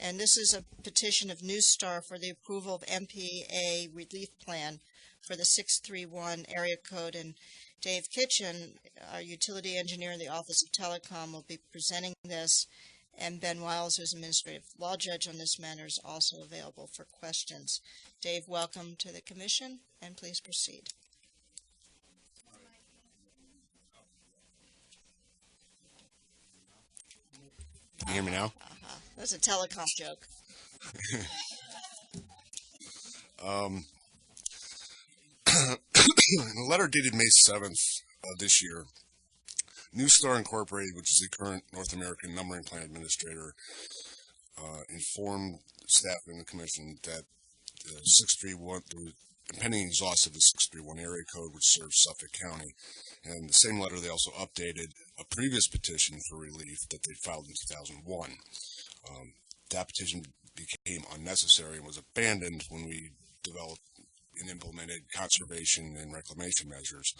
And this is a petition of New Star for the approval of MPA relief plan for the 631 area code. And Dave Kitchen, our utility engineer in the Office of Telecom, will be presenting this. And Ben Wiles, who's administrative law judge on this matter, is also available for questions. Dave, welcome to the commission, and please proceed. Can you hear me now? That's a telecom joke. In a letter dated May 7th of this year, New Star Incorporated, which is the current North American numbering plan administrator, informed staff and the commission that the 631, the impending exhaust of the 631 area code, which serves Suffolk County. And in the same letter, they also updated a previous petition for relief that they filed in 2001. That petition became unnecessary and was abandoned when we developed and implemented conservation and reclamation measures,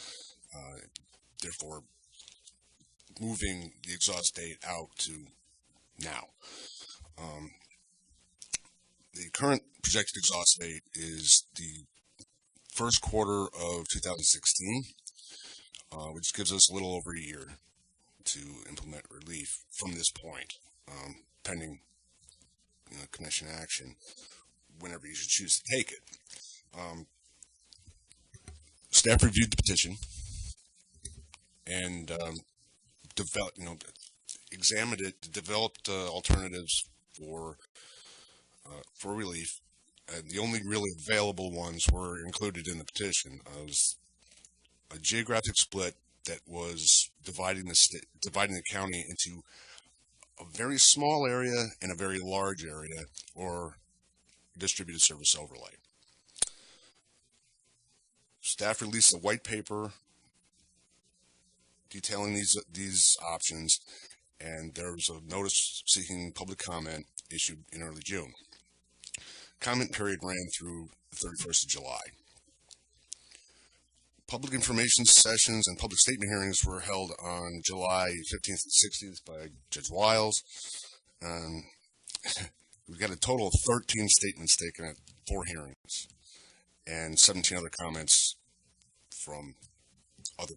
therefore moving the exhaust date out to now. The current projected exhaust date is the first quarter of 2016, which gives us a little over a year to implement relief from this point, pending commission action whenever you should choose to take it. Staff reviewed the petition and examined it, developed alternatives for relief, and the only really available ones were included in the petition. Was a geographic split that was dividing the county into a very small area and a very large area, or distributed service overlay. Staff released a white paper detailing these options, and there was a notice seeking public comment issued in early June. Comment period ran through the 31st of July. Public information sessions and public statement hearings were held on July 15th and 16th by Judge Wiles. We got a total of 13 statements taken at 4 hearings and 17 other comments from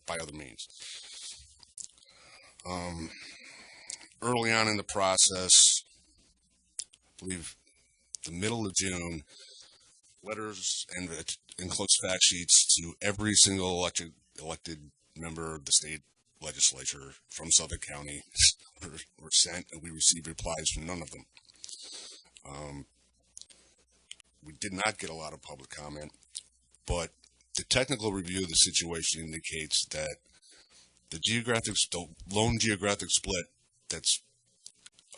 by other means. Early on in the process, I believe the middle of June, letters and enclosed fact sheets to every single elected member of the state legislature from Suffolk County were sent, and we received replies from none of them. We did not get a lot of public comment, but the technical review of the situation indicates that the lone geographic split that's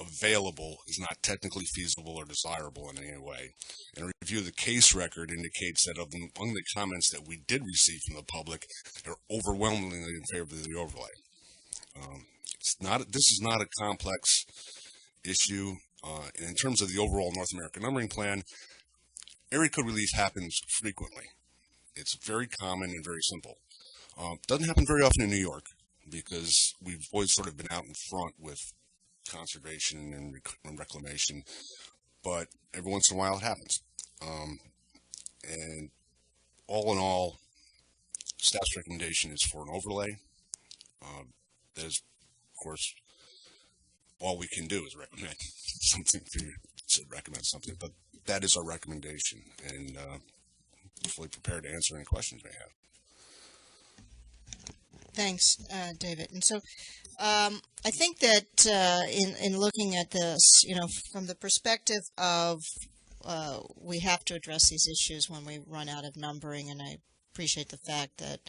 available is not technically feasible or desirable in any way. And a review of the case record indicates that among the comments that we did receive from the public, they're overwhelmingly in favor of the overlay. This is not a complex issue. And in terms of the overall North American numbering plan, area code release happens frequently. It's very common and very simple. Doesn't happen very often in New York because we've always sort of been out in front with conservation and reclamation, but every once in a while it happens. And all in all, staff's recommendation is for an overlay. That is, of course, all we can do is recommend something to you, to recommend something, but that is our recommendation, and fully prepared to answer any questions you may have. Thanks, David. And so I think that in looking at this, from the perspective of we have to address these issues when we run out of numbering, and I appreciate the fact that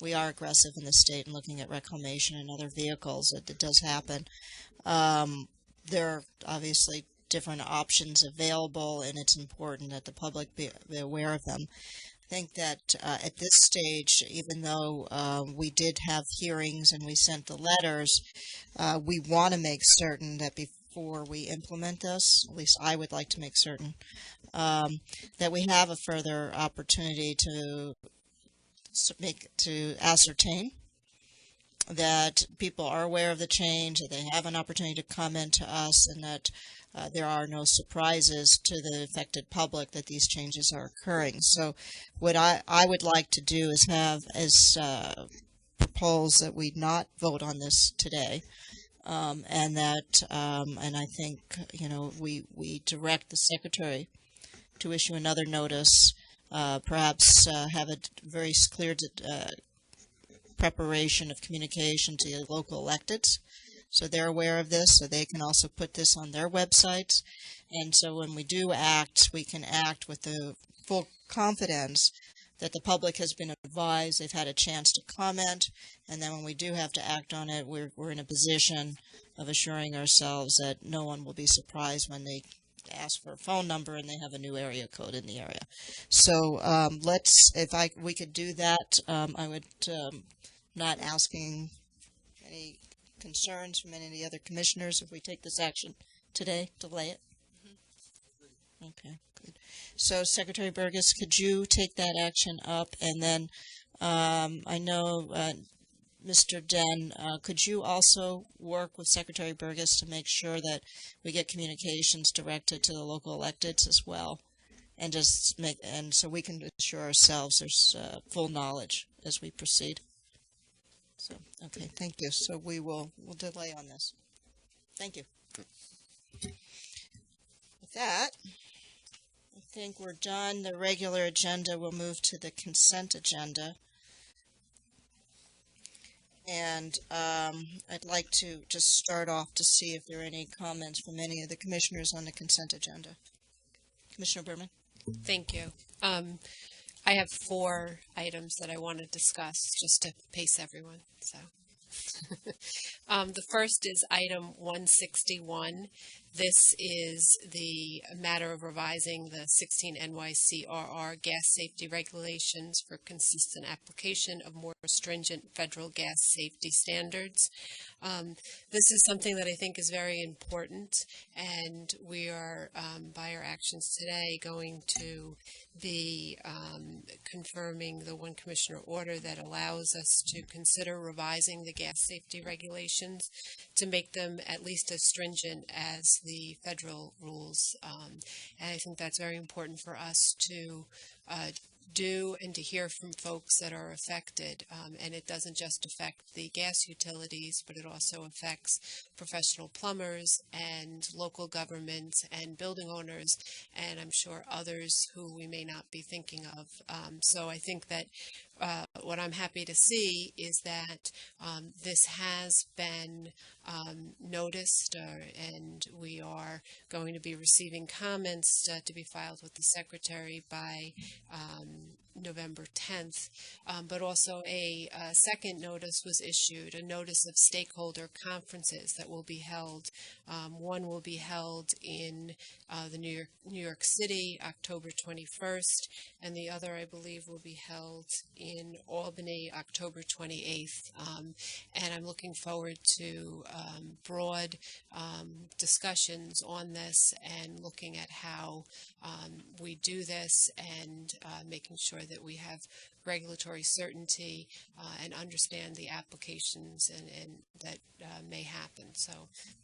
we are aggressive in the state in looking at reclamation and other vehicles. It does happen. There are obviously different options available, and it's important that the public be aware of them. I think that at this stage, even though we did have hearings and we sent the letters, we want to make certain that before we implement this, at least I would like to make certain, that we have a further opportunity to ascertain that people are aware of the change, that they have an opportunity to comment to us, and that there are no surprises to the affected public that these changes are occurring. So what I would like to do is have as propose that we not vote on this today, and that and I think we direct the secretary to issue another notice, perhaps have a very clear preparation of communication to the local electeds, so they're aware of this, so they can also put this on their websites. And so when we do act, we can act with the full confidence that the public has been advised, they've had a chance to comment, and then when we do have to act on it, we're in a position of assuring ourselves that no one will be surprised when they ask for a phone number and they have a new area code in the area. So we could do that, I would not asking any concerns from any of the other commissioners if we take this action today, delay it. Okay, good. So Secretary Burgess, could you take that action up? And then I know Mr. Den, could you also work with Secretary Burgess to make sure that we get communications directed to the local electeds as well, and so we can assure ourselves there's full knowledge as we proceed. So, okay, thank you. So we'll delay on this. Thank you. With that, I think we're done. The regular agenda will move to the consent agenda. And I'd like to just start off to see if there are any comments from any of the commissioners on the consent agenda. Commissioner Berman? Thank you. I have 4 items that I want to discuss just to pace everyone. So, the first is item 161. This is the matter of revising the 16 NYCRR gas safety regulations for consistent application of more stringent federal gas safety standards. This is something that I think is very important, and we are, by our actions today, going to be confirming the one commissioner order that allows us to consider revising the gas safety regulations to make them at least as stringent as the federal rules. And I think that's very important for us to do and to hear from folks that are affected. And it doesn't just affect the gas utilities, but it also affects professional plumbers and local governments and building owners, and I'm sure others who we may not be thinking of. So I think that what I'm happy to see is that this has been noticed, and we are going to be receiving comments to be filed with the Secretary by November 10th, but also a second notice was issued, a notice of stakeholder conferences that will be held. One will be held in the New York City, October 21st, and the other, I believe, will be held in Albany, October 28th. And I'm looking forward to broad discussions on this and looking at how we do this and making sure that we have regulatory certainty and understand the applications and that may happen. So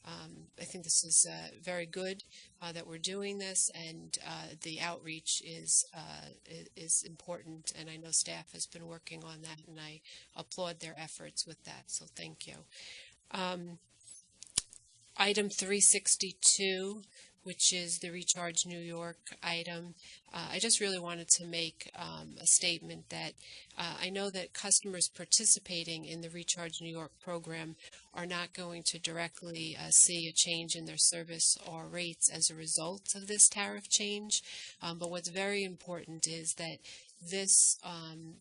I think this is very good that we're doing this, and the outreach is important, and I know staff has been working on that, and I applaud their efforts with that, so thank you. Item 362, which is the Recharge New York item. I just really wanted to make a statement that I know that customers participating in the Recharge New York program are not going to directly see a change in their service or rates as a result of this tariff change. But what's very important is that this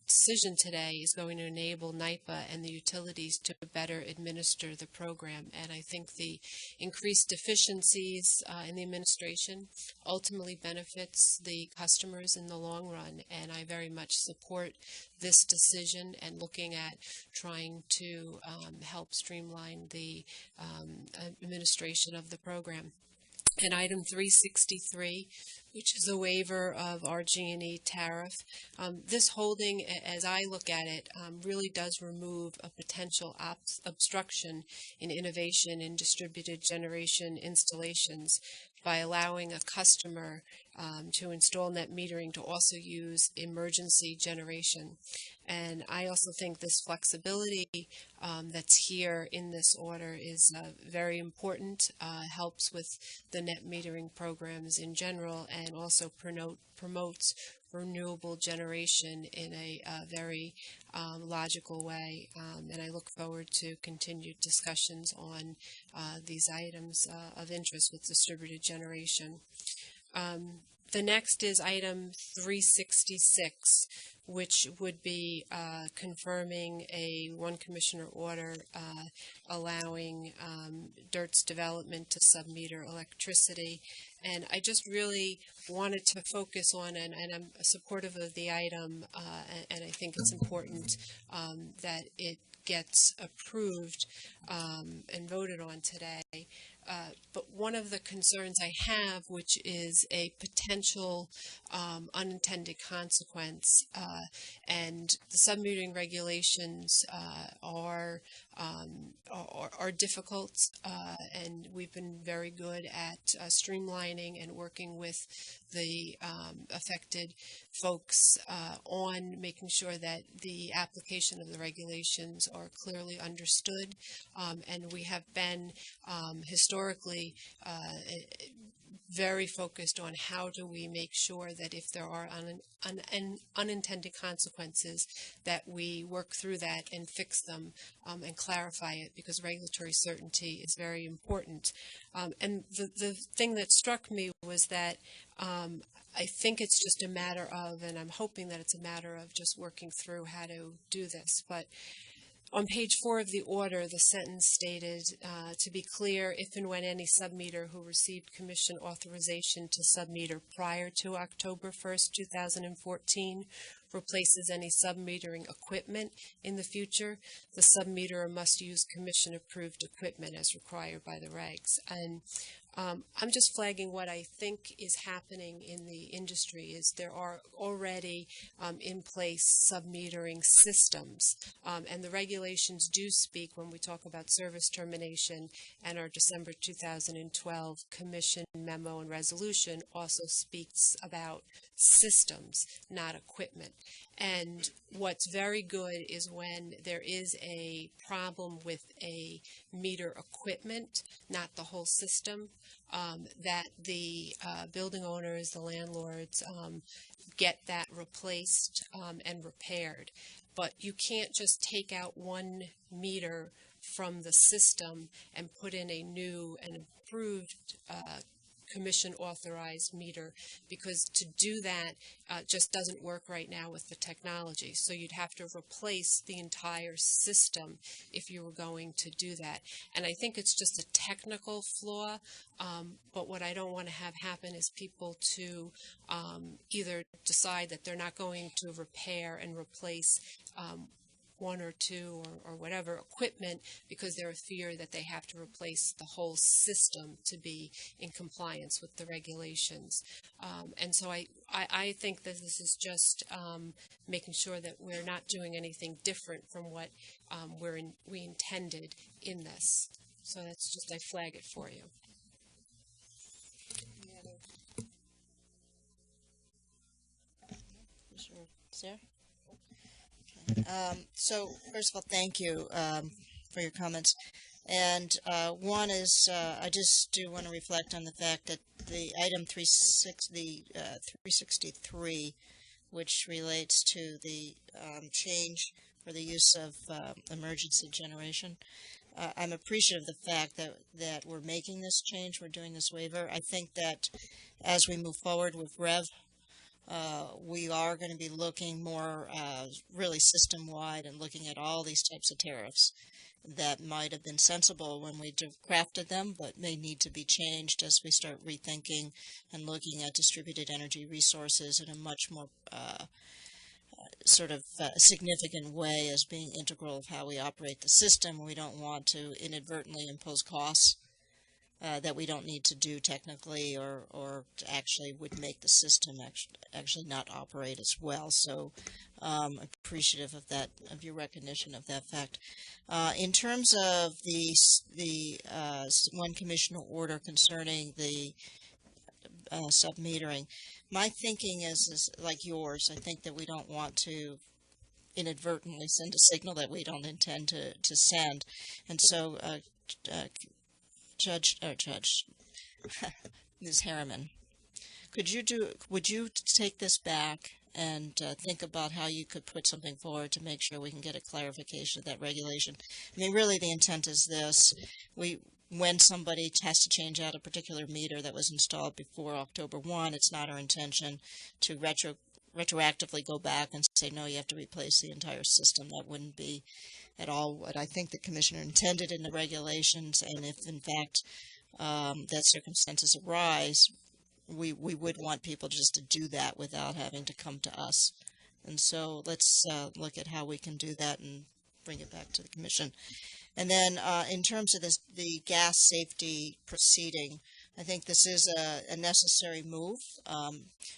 decision today is going to enable NYPA and the utilities to better administer the program. And I think the increased efficiencies in the administration ultimately benefits the customers in the long run. And I very much support this decision and looking at trying to help streamline the administration of the program. And item 363, which is a waiver of our G&E tariff. This holding, as I look at it, really does remove a potential obstruction in innovation in distributed generation installations by allowing a customer to install net metering to also use emergency generation. And I also think this flexibility that's here in this order is very important, helps with the net metering programs in general, and also promotes renewable generation in a very logical way. And I look forward to continued discussions on these items of interest with distributed generation. The next is item 366, which would be confirming a one commissioner order allowing DIRT's development to submeter electricity. And I just really wanted to focus on, and I'm supportive of the item, and I think it's important that it gets approved and voted on today. But one of the concerns I have, which is a potential unintended consequence, and the submetering regulations are difficult, and we've been very good at streamlining and working with the affected folks on making sure that the application of the regulations are clearly understood, and we have been historically very focused on how do we make sure that if there are unintended consequences that we work through that and fix them and clarify it, because regulatory certainty is very important. And the thing that struck me was that I think it's just a matter of, and I'm hoping that it's a matter of just working through how to do this, but on page 4 of the order, the sentence stated, to be clear, if and when any submeter who received commission authorization to submeter prior to October 1st, 2014, replaces any submetering equipment in the future, the submeterer must use commission-approved equipment as required by the regs. And I'm just flagging what I think is happening in the industry is there are already in place submetering systems, and the regulations do speak when we talk about service termination, and our December 2012 Commission memo and resolution also speaks about systems, not equipment. And what's very good is when there is a problem with a meter equipment, not the whole system, that the building owners, the landlords, get that replaced and repaired. But you can't just take out one meter from the system and put in a new and improved commission authorized meter, because to do that just doesn't work right now with the technology. So you'd have to replace the entire system if you were going to do that. And I think it's just a technical flaw, but what I don't want to have happen is people to either decide that they're not going to repair and replace one or two or whatever equipment because they're a fear that they have to replace the whole system to be in compliance with the regulations. And so I think that this is just making sure that we're not doing anything different from what we intended in this. So that's just, I flag it for you. Sarah? So first of all, thank you for your comments. And one is I just do want to reflect on the fact that the item 363, which relates to the change for the use of emergency generation. I'm appreciative of the fact that we're making this change, we're doing this waiver. I think that as we move forward with REV, we are going to be looking more really system-wide and looking at all these types of tariffs that might have been sensible when we crafted them, but may need to be changed as we start rethinking and looking at distributed energy resources in a much more significant way as being integral of how we operate the system. We don't want to inadvertently impose costs that we don't need to do technically or actually would make the system actually not operate as well. So appreciative of that, of your recognition of that fact. In terms of the one commissioner order concerning the sub-metering, my thinking is like yours. I think that we don't want to inadvertently send a signal that we don't intend to send. And so Judge, Ms. Harriman, would you take this back and think about how you could put something forward to make sure we can get a clarification of that regulation? I mean, really the intent is this. When somebody has to change out a particular meter that was installed before October 1, it's not our intention to retroactively go back and say, no, you have to replace the entire system. That wouldn't be at all what I think the Commissioner intended in the regulations, and if in fact that circumstances arise, we would want people just to do that without having to come to us. And so let's look at how we can do that and bring it back to the Commission. And then in terms of the gas safety proceeding, I think this is a necessary move.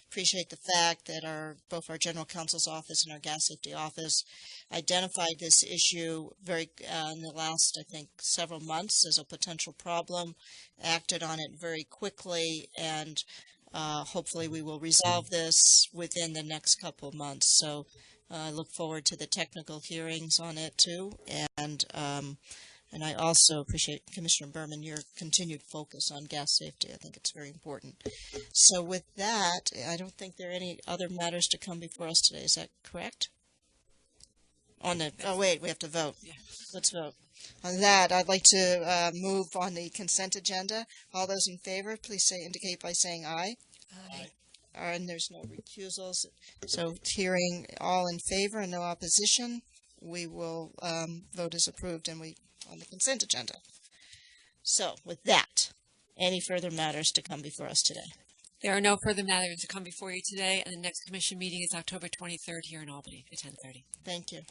Appreciate the fact that both our General Counsel's office and our Gas Safety Office identified this issue in the last, I think, several months as a potential problem, acted on it very quickly, and hopefully we will resolve this within the next couple of months. So I look forward to the technical hearings on it too, and I also appreciate, Commissioner Berman, your continued focus on gas safety. I think it's very important. So with that, I don't think there are any other matters to come before us today. Is that correct? Oh wait, we have to vote. Yeah. Let's vote. On that, I'd like to move on the consent agenda. All those in favor, please indicate by saying aye. Aye. And there's no recusals. So hearing all in favor and no opposition, we will vote as approved on the consent agenda. So with that, any further matters to come before us today? There are no further matters to come before you today, and the next commission meeting is October 23rd here in Albany at 10:30. Thank you.